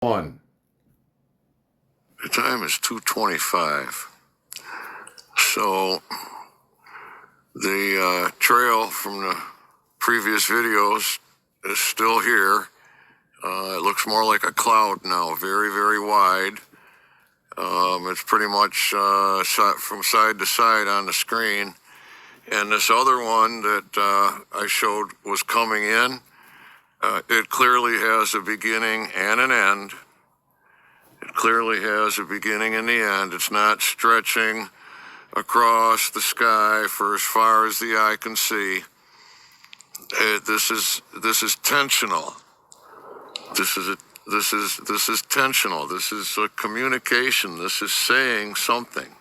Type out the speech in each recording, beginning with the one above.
One. The time is 2:25. So the trail from the previous videos is still here. It looks more like a cloud now, very, very wide. It's pretty much from side to side on the screen. And this other one that I showed was coming in. It clearly has a beginning and an end. It clearly has a beginning and the end. It's not stretching across the sky for as far as the eye can see. This is tensional. This is tensional. This is a communication. This is saying something.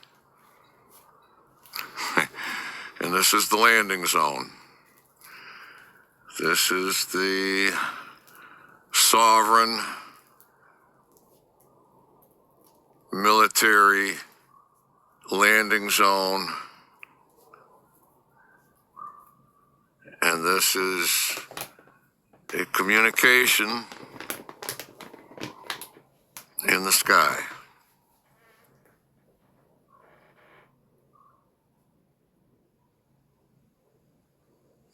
And this is the landing zone. This is the sovereign military landing zone. And this is a communication in the sky.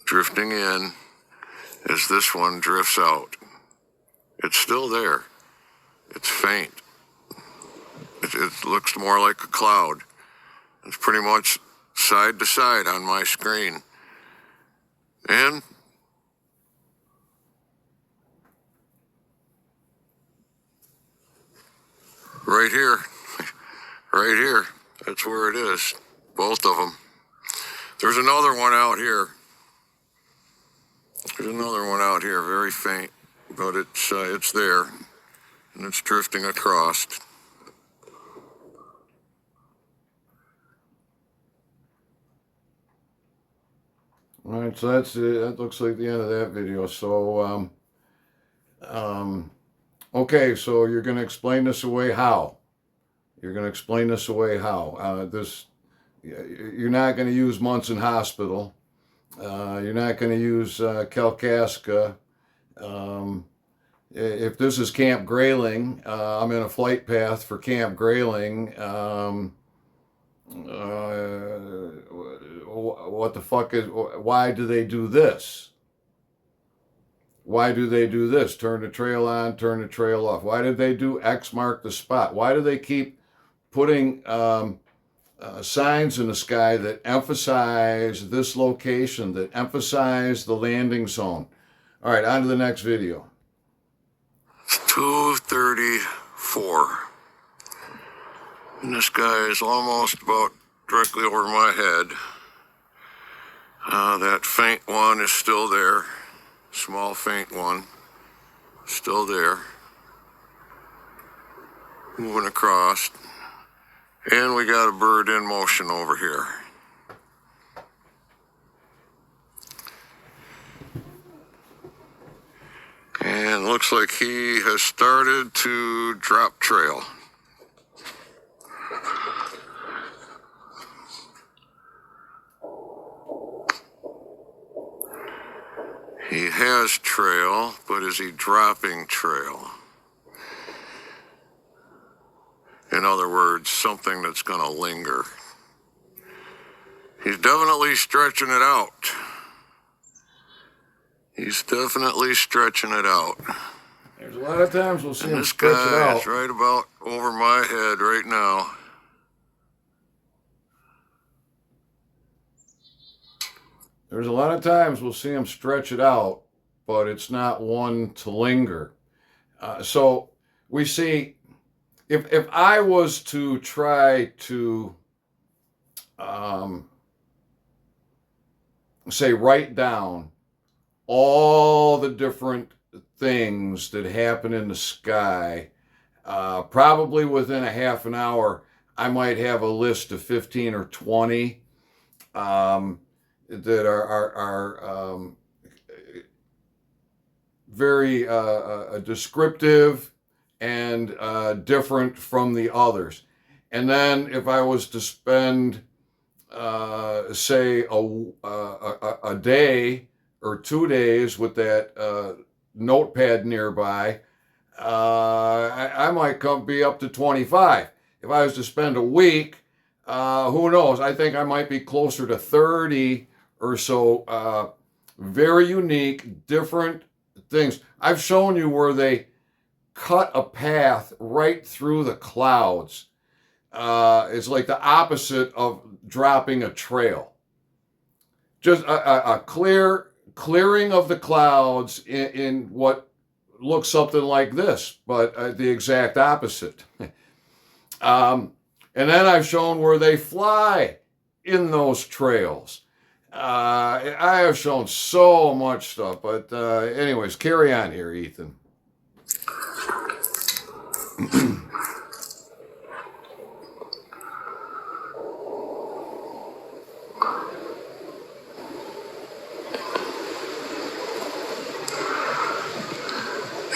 Drifting in as this one drifts out. It's still there. It's faint. It looks more like a cloud. It's pretty much side to side on my screen. And right here, right here, that's where it is. Both of them. There's another one out here. There's another one out here, very faint, but it's there, and it's drifting across. All right, so that's it. That looks like the end of that video. So, okay, so you're going to explain this away how? You're going to explain this away how? You're not going to use Munson Hospital. You're not going to use Kalkaska. If this is Camp Grayling, I'm in a flight path for Camp Grayling. What the fuck is, why do they do this? Why do they do this? Turn the trail on, turn the trail off. Why did they do X mark the spot? Why do they keep putting signs in the sky that emphasize this location, that emphasize the landing zone? All right, on to the next video. It's 2:34. And this guy is almost about directly over my head. That faint one is still there. Small faint one. Still there. Moving across. And we got a bird in motion over here. And looks like he has started to drop trail. He has trail, but is he dropping trail? In other words, something that's going to linger. He's definitely stretching it out. He's definitely stretching it out. There's a lot of times we'll see him This stretch it guy out. is right about over my head right now. There's a lot of times we'll see him stretch it out, but it's not one to linger. So we see, if I was to try to say write down all the different things that happen in the sky, probably within a half an hour, I might have a list of 15 or 20 that are very descriptive and different from the others. And then if I was to spend, say, a day or 2 days with that notepad nearby, I might be up to 25. If I was to spend a week, who knows? I think I might be closer to 30 or so. Very unique, different things. I've shown you where they cut a path right through the clouds. It's like the opposite of dropping a trail. Just a clearing of the clouds in what looks something like this, but the exact opposite. And then I've shown where they fly in those trails. I have shown so much stuff, but anyways, carry on here, Ethan.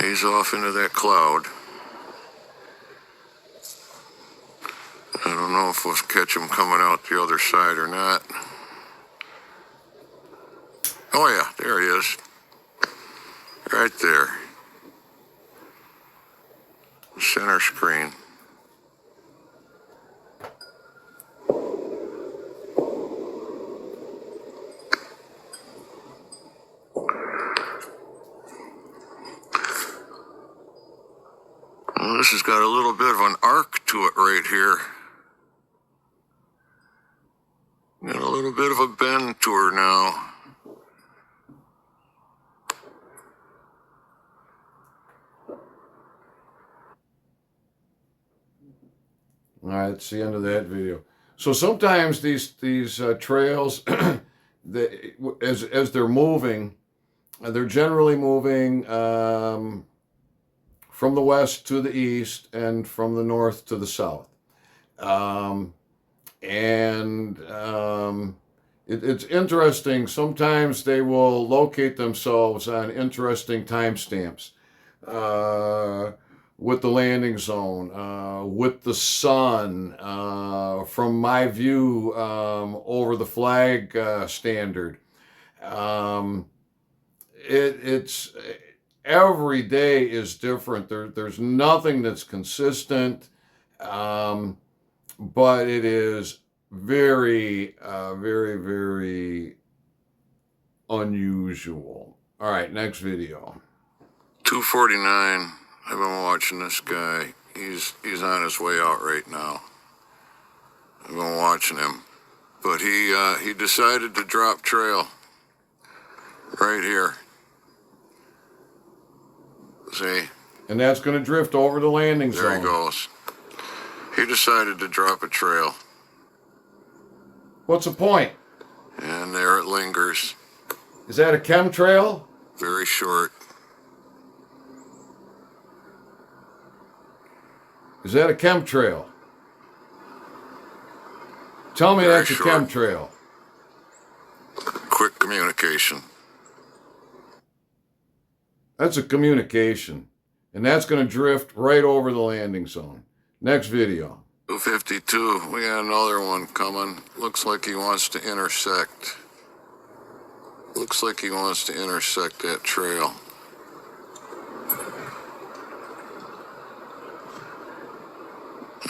He's off into that cloud. I don't know if we'll catch him coming out the other side or not. Oh yeah, there he is. Right there. Center screen. Well, this has got a little bit of an arc to it right here. Got a little bit of a bend to her now. All right, that's the end of that video. So sometimes these trails, as they're moving, they're generally moving from the west to the east and from the north to the south. It's interesting. Sometimes they will locate themselves on interesting timestamps. With the landing zone, with the sun, from my view over the flag standard. It's every day is different. There's nothing that's consistent, but it is very, very, very unusual. All right, next video. 249. I've been watching this guy. He's on his way out right now. I've been watching him, but he decided to drop trail right here. See? And that's going to drift over the landing zone. There he goes. He decided to drop a trail. What's the point? And there it lingers. Is that a chemtrail? Very short. Is that a chemtrail? Tell me Very that's short. a chemtrail. Quick communication. That's a communication. And that's going to drift right over the landing zone. Next video. 252. We got another one coming. Looks like he wants to intersect. Looks like he wants to intersect that trail.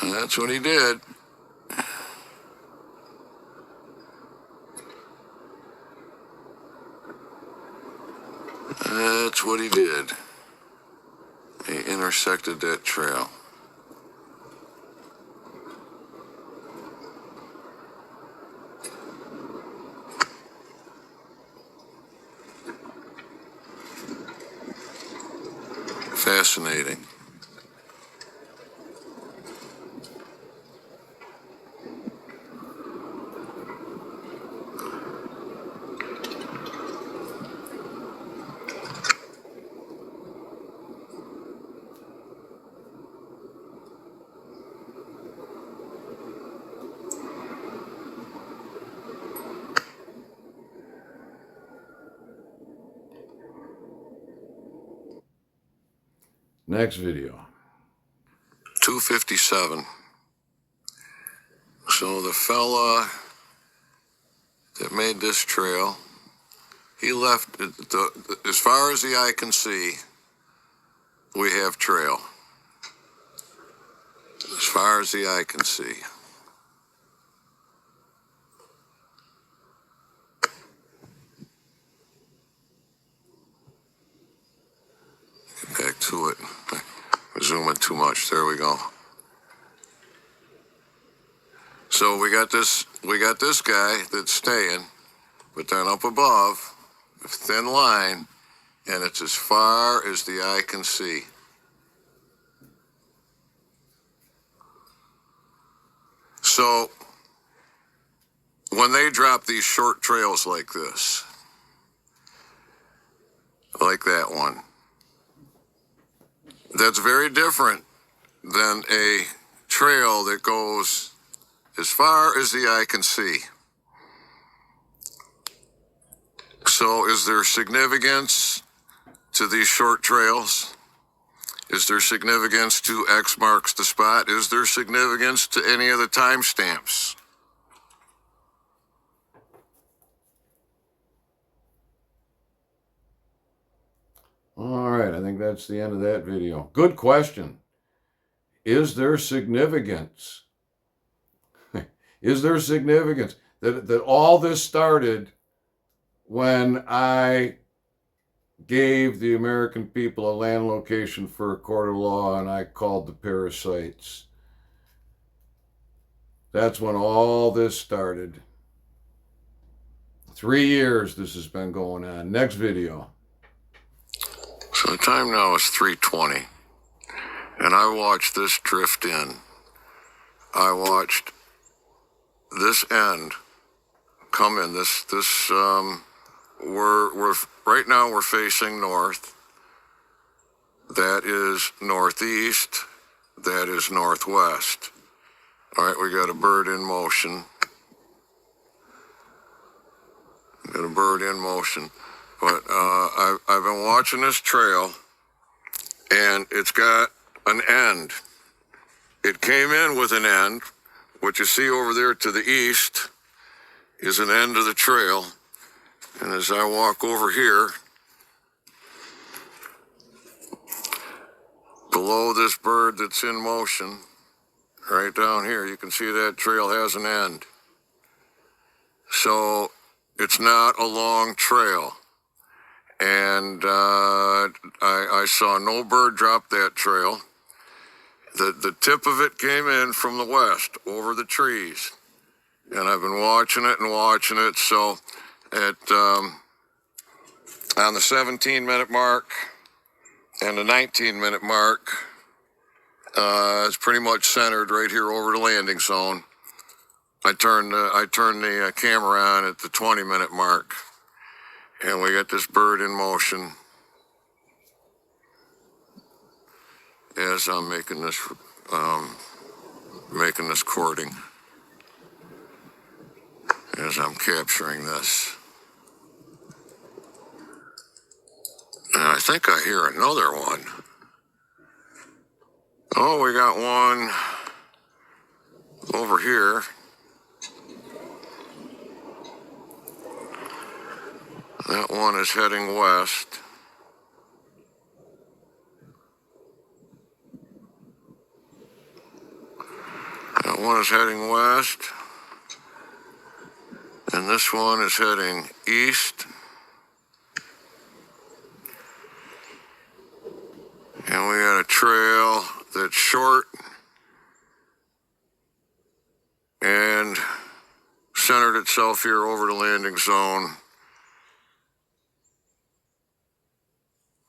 And that's what he did. That's what he did. He intersected that trail. Fascinating. Next video. 257. So the fella that made this trail, he left, as far as the eye can see, we have trail as far as the eye can see. Get back to it. I'm zooming too much. There we go. So we got this guy that's staying, but then up above, a thin line, and it's as far as the eye can see. So when they drop these short trails like this, like that one, that's very different than a trail that goes as far as the eye can see. So is there significance to these short trails? Is there significance to X marks the spot? Is there significance to any of the timestamps? All right, I think that's the end of that video. Good question. Is there significance? Is there significance that all this started when I gave the American people a land location for a court of law and I called the parasites? That's when all this started. 3 years this has been going on. Next video. So the time now is 3:20, and I watched this drift in. I watched this end come in. We're right now we're facing north. That is northeast. That is northwest. All right, we got a bird in motion. Got a bird in motion. But I've been watching this trail, and it's got an end. It came in with an end. What you see over there to the east is an end of the trail. And as I walk over here, below this bird that's in motion, right down here, you can see that trail has an end. So it's not a long trail. And I saw no bird drop that trail. The tip of it came in from the west over the trees. And I've been watching it and watching it. So on the 17-minute mark and the 19-minute mark, it's pretty much centered right here over the landing zone. I turned the camera on at the 20-minute mark, and we got this bird in motion as I'm making this recording, as I'm capturing this. And I think I hear another one. Oh, we got one over here. That one is heading west. That one is heading west. And this one is heading east. And we got a trail that's short and centered itself here over the landing zone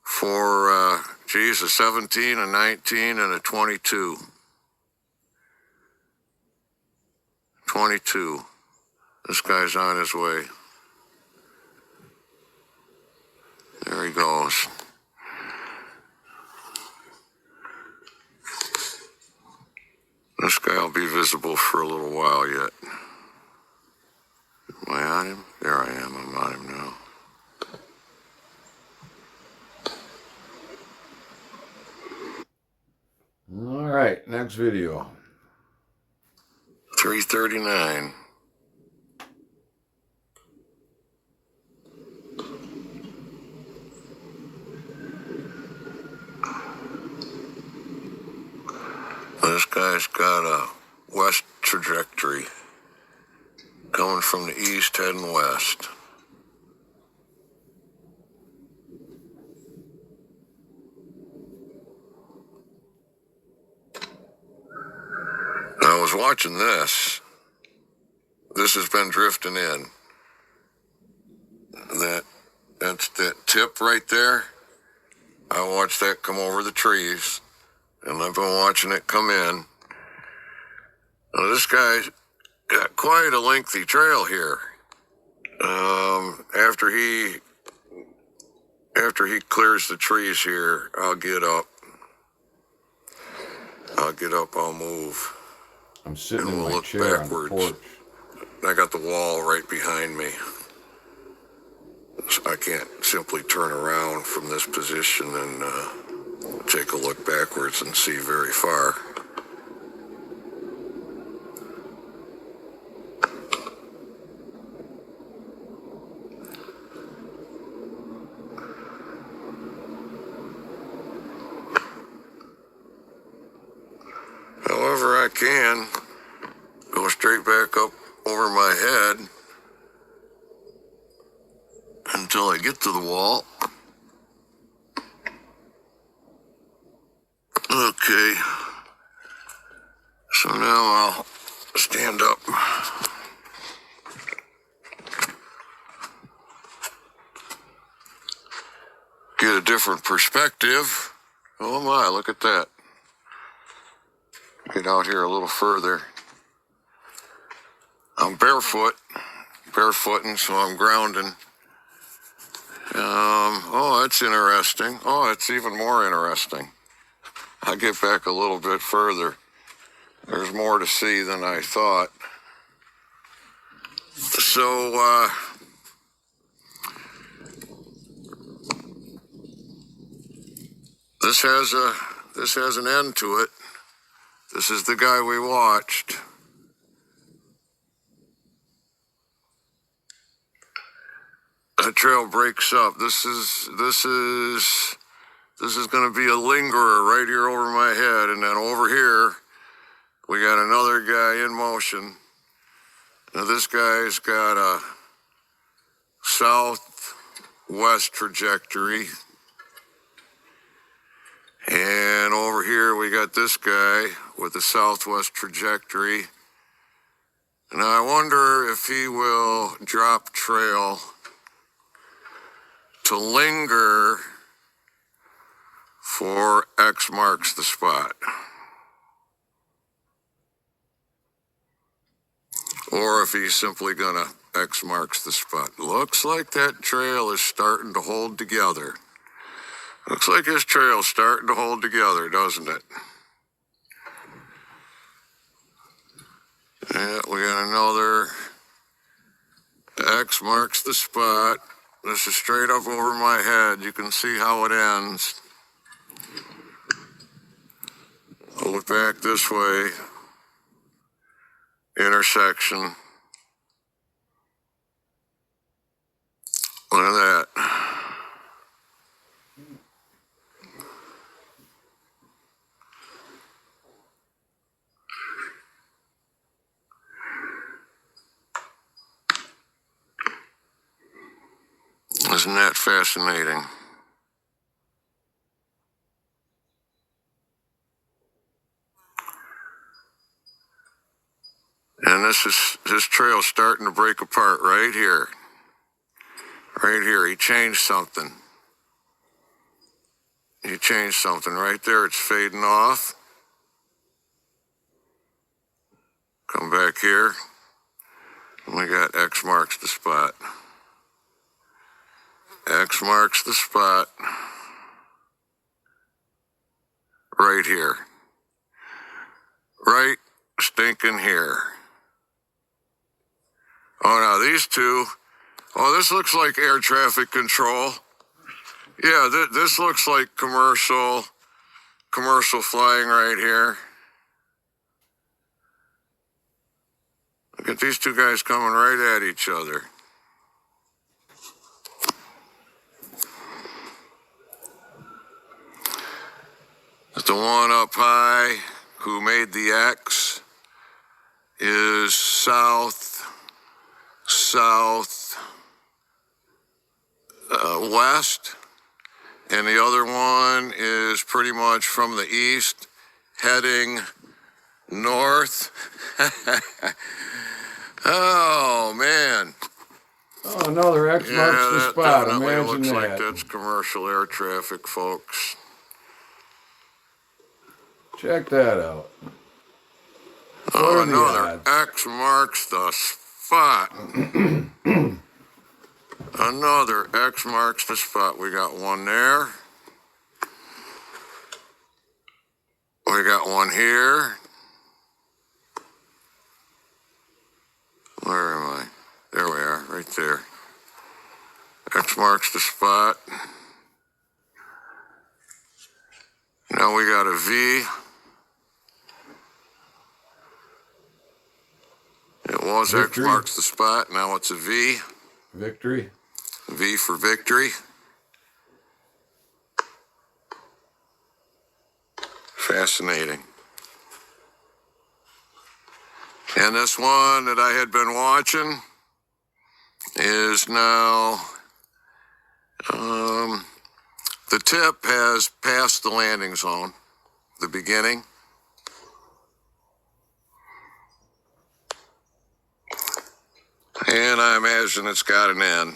for, a 17, a 19, and a 22. 22. This guy's on his way. There he goes. This guy will be visible for a little while yet. Am I on him? There I am. I'm on him now. All right, next video. 3:39. This guy's got a west trajectory coming from the east heading west. I was watching this. This has been drifting in. That's that tip right there. I watched that come over the trees, and I've been watching it come in. Now, this guy's got quite a lengthy trail here. After he clears the trees here, I'll get up. I'll move. I'm sitting And in we'll my look chair backwards. on the porch. I got the wall right behind me. So I can't simply turn around from this position and take a look backwards and see very far. However, I can go straight back up over my head until I get to the wall. Okay. So now I'll stand up. Get a different perspective. Oh my, look at that. Get out here a little further. I'm barefooting, so I'm grounding. Oh, that's interesting. Oh, it's even more interesting. I get back a little bit further. There's more to see than I thought. So, this has an end to it. This is the guy we watched. That trail breaks up. This is going to be a lingerer right here over my head, and then over here we got another guy in motion. Now this guy's got a southwest trajectory, and over here we got this guy with a southwest trajectory. And I wonder if he will drop trail to linger for X marks the spot. Or if he's simply gonna X marks the spot. Looks like that trail is starting to hold together. Looks like his trail's starting to hold together, doesn't it? Yeah, we got another X marks the spot. This is straight up over my head. You can see how it ends. I'll look back this way. Intersection. Look at that. Isn't that fascinating? And this trail's starting to break apart right here. Right here, he changed something. He changed something right there. It's fading off. Come back here. And we got X marks the spot. X marks the spot. Right here. Right stinking here. Oh, now these two. Oh, this looks like air traffic control. Yeah, this looks like commercial flying right here. Look at these two guys coming right at each other. The one up high who made the X, is south, west, and the other one is pretty much from the east, heading north. Oh, man. Oh, another X marks the that spot. definitely Imagine looks like that. that's commercial air traffic, folks. Check that out. What Oh, are the another odds? X marks the spot. Another X marks the spot. We got one there. We got one here. Where am I? There we are, right there. X marks the spot. Now we got a V. It was Victory. X marks the spot. Now it's a V. Victory. V for victory. Fascinating. And this one that I had been watching is now, the tip has passed the landing zone, the beginning. And I imagine it's got an end.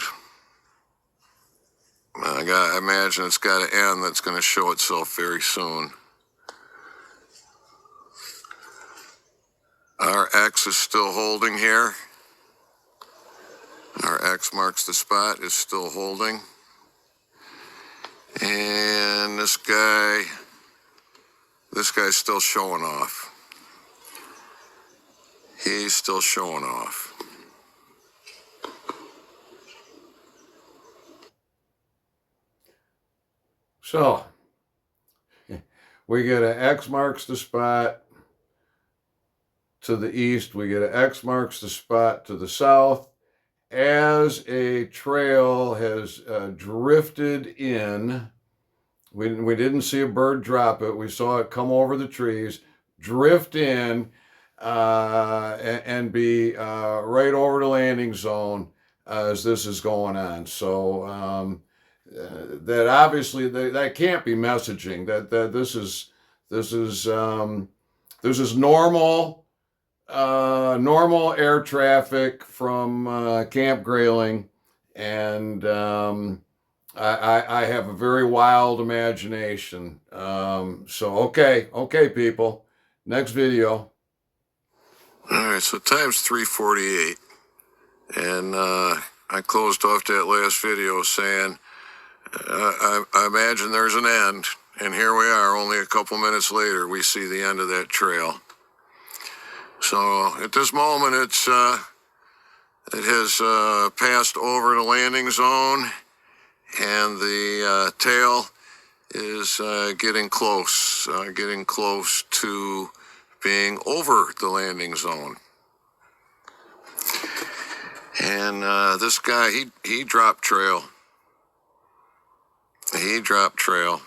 I imagine it's got an end that's going to show itself very soon. Our X is still holding here. Our X marks the spot, is still holding. And this guy's still showing off. He's still showing off. So, we get an X marks the spot to the east. We get an X marks the spot to the south. As a trail has drifted in, we didn't see a bird drop it. We saw it come over the trees, drift in, and be right over the landing zone as this is going on. So that obviously that can't be messaging. That this is normal. Normal air traffic from Camp Grayling, and I have a very wild imagination. So okay, people, next video. All right, so time's 3:48, and I closed off that last video saying I imagine there's an end, and here we are. Only a couple minutes later, we see the end of that trail. So at this moment, it has passed over the landing zone, and the tail is getting close to being over the landing zone. And this guy, he dropped trail. He dropped trail.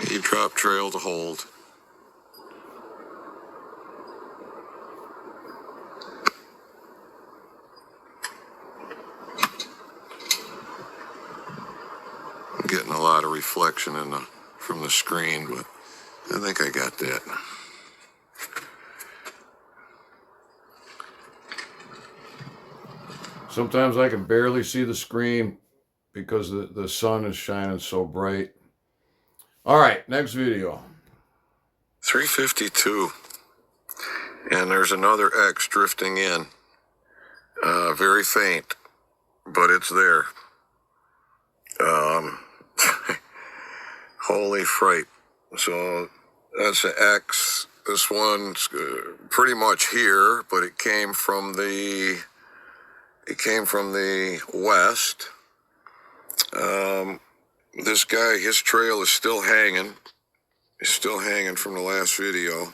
He dropped trail to hold. I'm getting a lot of reflection from the screen, but I think I got that. Sometimes I can barely see the screen because the sun is shining so bright. All right, next video. 3:52, and there's another X drifting in. Very faint, but it's there. Holy fright. So that's an X. This one's pretty much here, but it came from the west. This guy, his trail is still hanging. He's still hanging from the last video.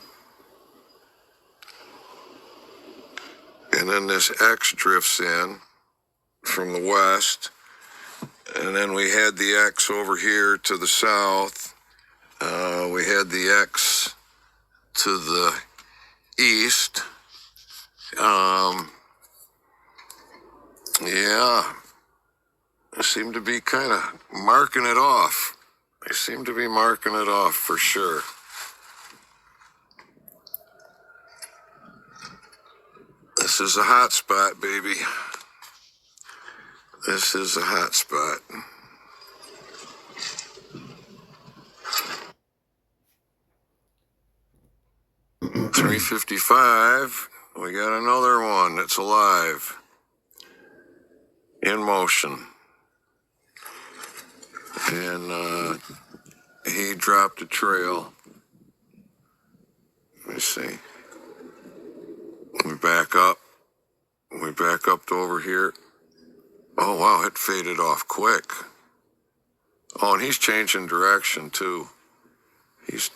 And then this X drifts in from the west. And then we had the X over here to the south. We had the X to the east. Yeah, they seem to be kind of marking it off. They seem to be marking it off for sure. This is a hot spot, baby. This is a hot spot. .355. We got another one that's alive. In motion. And he dropped a trail. Let me see. We back up. We back up to over here. Oh, wow, it faded off quick. Oh, and he's changing direction, too. He's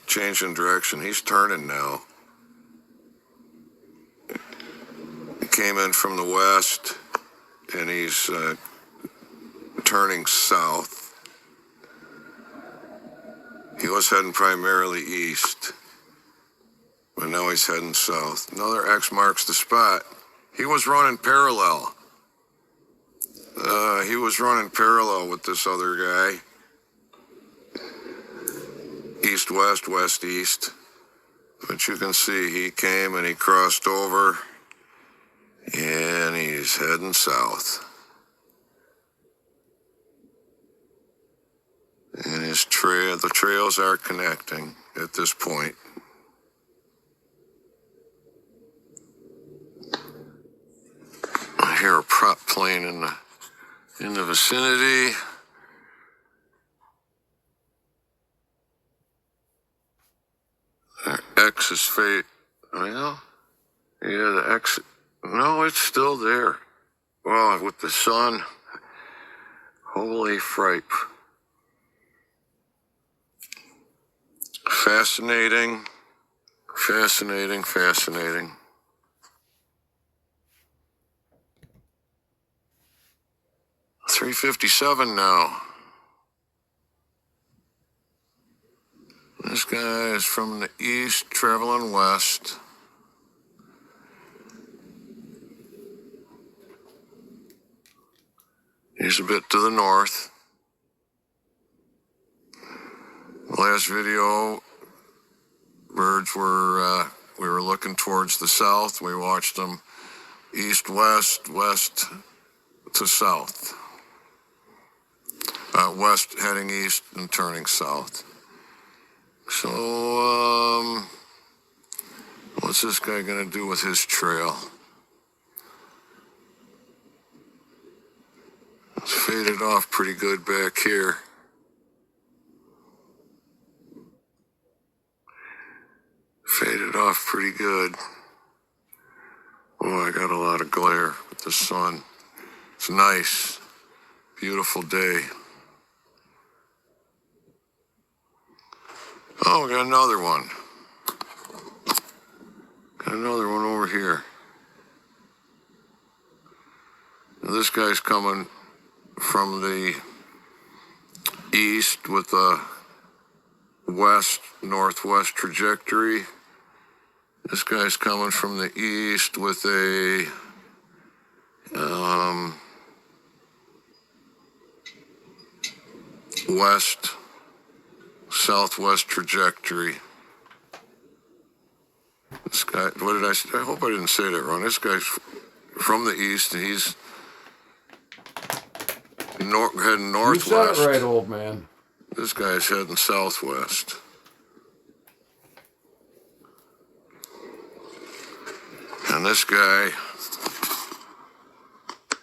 changing direction. He's turning now. He came in from the west, and he's turning south. He was heading primarily east, but now he's heading south. Another X marks the spot. He was running parallel. He was running parallel with this other guy. East-west, west-east. But you can see he came and he crossed over, and he's heading south. And the trails are connecting at this point. I hear a prop plane in the vicinity. X is fate. Well, yeah, the X. No, it's still there. Wow, with the sun. Holy fripe. Fascinating. Fascinating, fascinating. .357 now. This guy is from the east, traveling west. He's a bit to the north. Last video, birds were, we were looking towards the south. We watched them east, west, west to south. West heading east and turning south. So, what's this guy gonna do with his trail? It's faded off pretty good back here. Faded off pretty good. Oh, I got a lot of glare with the sun. It's nice. Beautiful day. Oh, we got another one. Got another one over here. Now, this guy's coming from the east with a west-northwest trajectory. This guy's coming from the east with a west-southwest trajectory. This guy, what did I say? I hope I didn't say that wrong. This guy's from the east, and he's heading northwest. You said it right, old man. This guy's heading southwest. And this guy,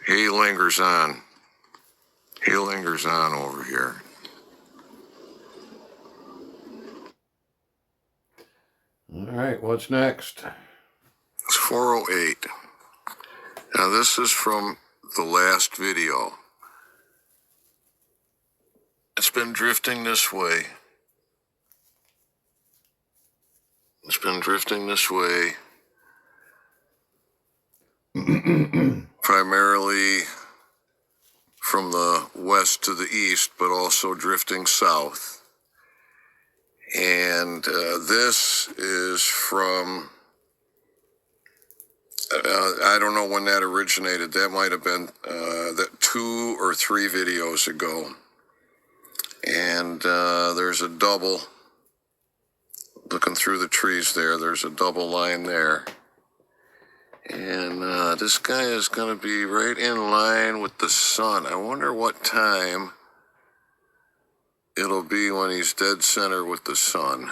he lingers on. He lingers on over here. All right, what's next? It's 408. Now this is from the last video. It's been drifting this way. It's been drifting this way. Primarily from the west to the east, but also drifting south. And this is from, I don't know when that originated. That might have been 2 or 3 videos ago. And there's a double, looking through the trees there, there's a double line there. And this guy is going to be right in line with the sun. I wonder what time it'll be when he's dead center with the sun.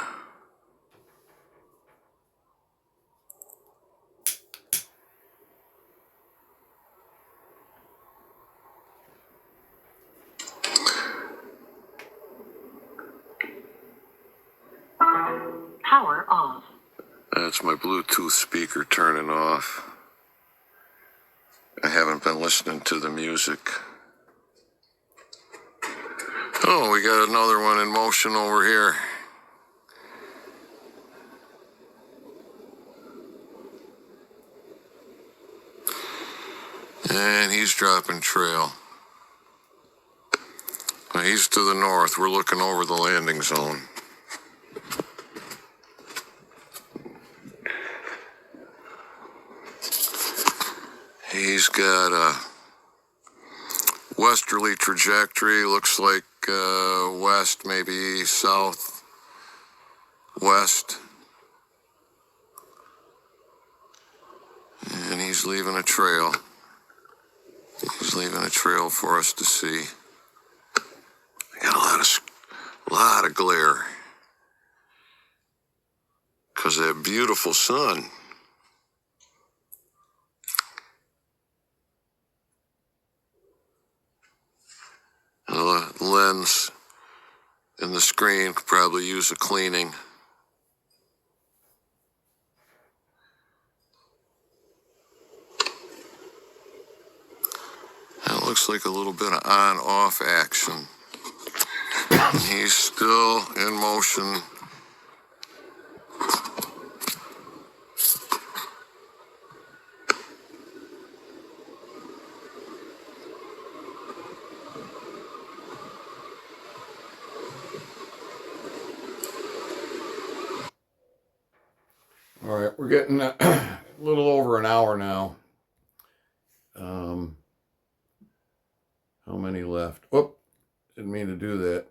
Power off. That's my Bluetooth speaker turning off. I haven't been listening to the music. Oh, we got another one in motion over here. And he's dropping trail. Well, he's to the north. We're looking over the landing zone. He's got a westerly trajectory, looks like west, maybe south west. And he's leaving a trail. He's leaving a trail for us to see. Got a lot of glare because of that beautiful sun. The lens in the screen could probably use a cleaning. That looks like a little bit of on-off action. And he's still in motion. All right, we're getting a little over an hour now. How many left? Whoop, didn't mean to do that.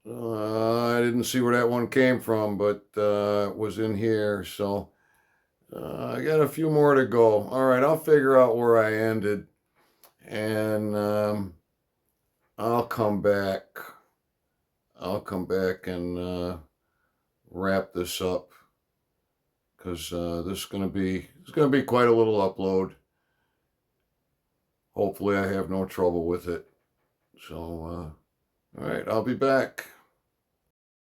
I didn't see where that one came from, but it was in here, so I got a few more to go. All right, I'll figure out where I ended, and I'll come back. I'll come back and wrap this up, because this is gonna be quite a little upload. Hopefully I have no trouble with it. So all right, I'll be back.